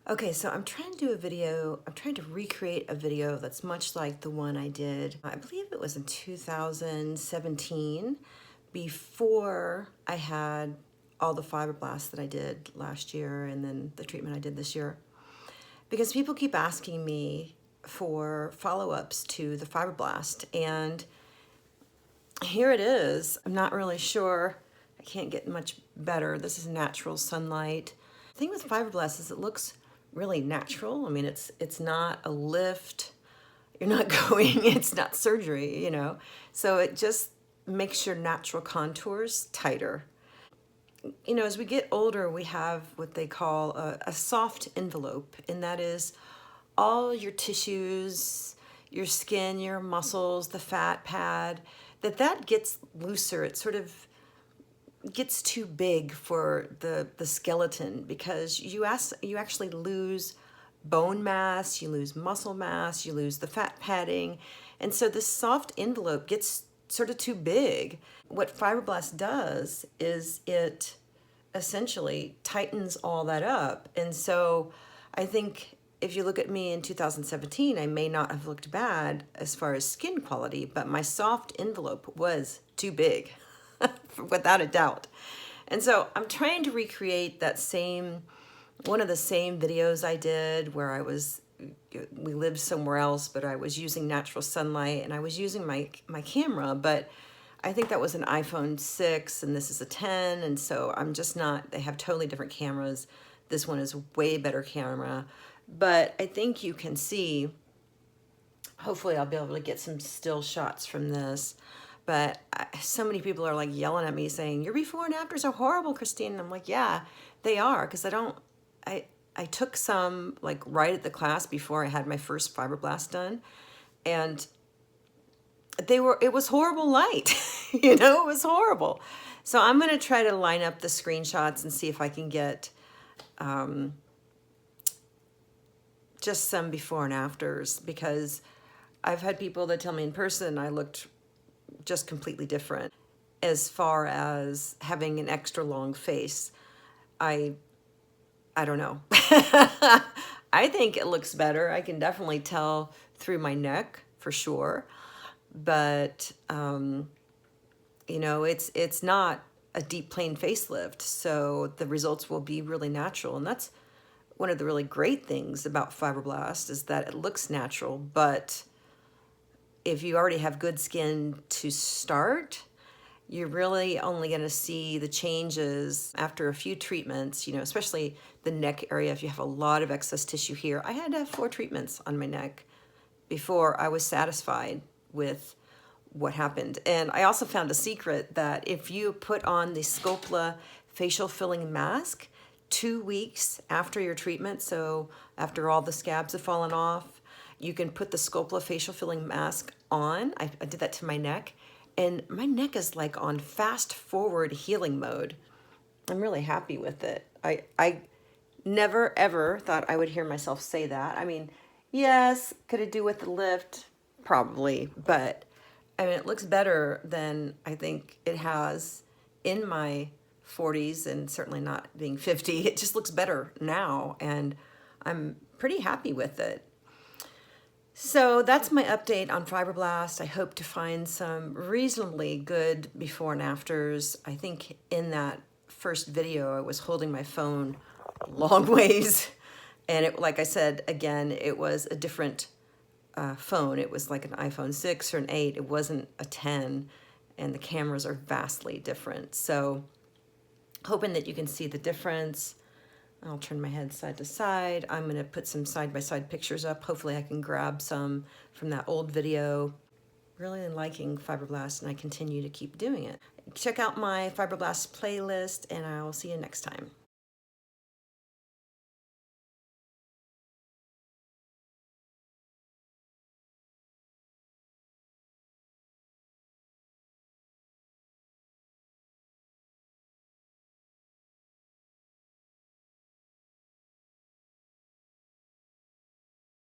Okay, so I'm trying to do a video, I'm trying to recreate a video that's much like the one I did, I believe it was in 2017, before I had all the fibroblasts that I did last year and then the treatment I did this year. Because people keep asking me for follow-ups to the fibroblast, and here it is. I'm not really sure. I can't get much better. This is natural sunlight. The thing with fibroblasts is it looks really natural. I mean, it's not a lift. You're not going, it's not surgery, you know. So it just makes your natural contours tighter. You know, as we get older, we have what they call a soft envelope, and that is all your tissues, your skin, your muscles, the fat pad, that gets looser. It sort of gets too big for the skeleton, because you actually lose bone mass, you lose muscle mass, you lose the fat padding, and so this soft envelope gets sort of too big. What fibroblast does is it essentially tightens all that up, and so I think if you look at me in 2017, I may not have looked bad as far as skin quality, but my soft envelope was too big, without a doubt. And so I'm trying to recreate that one of the same videos I did where we lived somewhere else, but I was using natural sunlight and I was using my camera, but I think that was an iPhone 6 and this is a 10, and so I'm just not, they have totally different cameras. This one is a way better camera, but I think you can see, hopefully I'll be able to get some still shots from this. But so many people are like yelling at me saying, your before and afters are horrible, Christine. And I'm like, yeah, they are, because I took some like right at the class before I had my first fibroblast done, and it was horrible light. You know, it was horrible. So I'm going to try to line up the screenshots and see if I can get just some before and afters, because I've had people that tell me in person I looked just completely different. As far as having an extra long face, I don't know. I think it looks better. I can definitely tell through my neck for sure, but you know, it's not a deep plane facelift, so the results will be really natural. And that's one of the really great things about fibroblast, is that it looks natural, but if you already have good skin to start, you're really only going to see the changes after a few treatments, you know, especially the neck area. If you have a lot of excess tissue here, I had to have 4 treatments on my neck before I was satisfied with what happened. And I also found a secret that if you put on the Scopla facial filling mask 2 weeks after your treatment, so after all the scabs have fallen off, you can put the Scopla facial filling mask on. I did that to my neck, and my neck is like on fast forward healing mode. I'm really happy with it. I never ever thought I would hear myself say that. I mean, yes, could it do with the lift? Probably, but I mean, it looks better than I think it has in my 40s, and certainly not being 50. It just looks better now, and I'm pretty happy with it. So that's my update on fibroblast. I hope to find some reasonably good before and afters. I think in that first video, I was holding my phone a long ways. And it, like I said, again, it was a different phone. It was like an iPhone 6 or an 8. It wasn't a 10. And the cameras are vastly different. So hoping that you can see the difference. I'll turn my head side to side. I'm going to put some side-by-side pictures up. Hopefully I can grab some from that old video. Really liking fibroblast, and I continue to keep doing it. Check out my fibroblast playlist, and I'll see you next time.